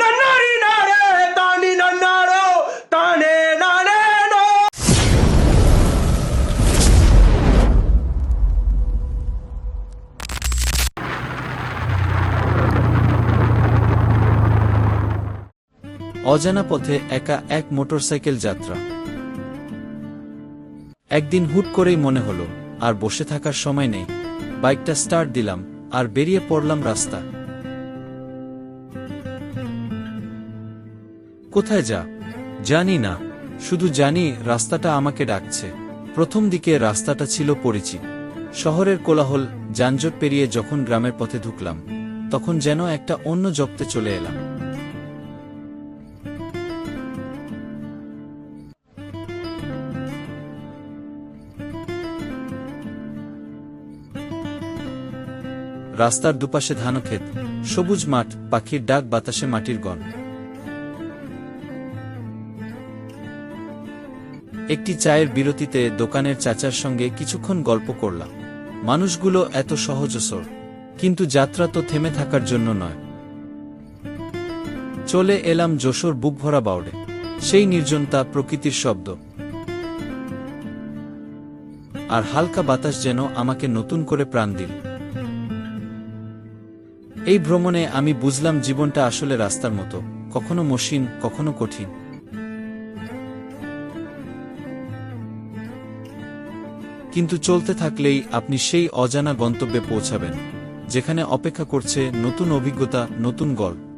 নন্নারি নারে তানি নন্নারো তানে নারে নো। অজানা পথে একা এক মোটরসাইকেল যাত্রা। একদিন হুট করেই মনে হলো আর বসে থাকার সময় নেই। বাইকটা স্টার্ট দিলাম আর বেরিয়ে পড়লাম রাস্তা। কোথায় জানি না, শুধু জানি রাস্তাটা আমাকে ডাকছে। প্রথম দিকে রাস্তাটা ছিল পরিচিত, শহরের কোলাহল যানজট পেরিয়ে যখন গ্রামের পথে ঢুকলাম তখন যেন একটা অন্য জগতে চলে এলাম। রাস্তার দুপাশে ধানক্ষেত, সবুজ মাঠ, পাখির ডাক, বাতাসে মাটির গন্ধ। একটি চায়ের বিরতিতে দোকানের চাচার সঙ্গে কিছুক্ষণ গল্প করলাম। মানুষগুলো এত সহজ সরল, কিন্তু যাত্রা তো থেমে থাকার জন্য নয়। চলে এলাম যশোর বুকভরা বাউড়ে। সেই নির্জনতা, প্রকৃতির শব্দ আর হালকা বাতাস যেন আমাকে নতুন করে প্রাণ দিল। এই ভ্রমণে আমি বুঝলাম জীবনটা আসলে রাস্তার মতো, কখনো মসৃণ, কখনো কঠিন। কিন্তু চলতে থাকলেই আপনি সেই অজানা গন্তব্যে পৌঁছাবেন, যেখানে অপেক্ষা করছে নতুন অভিজ্ঞতা, নতুন গল্প।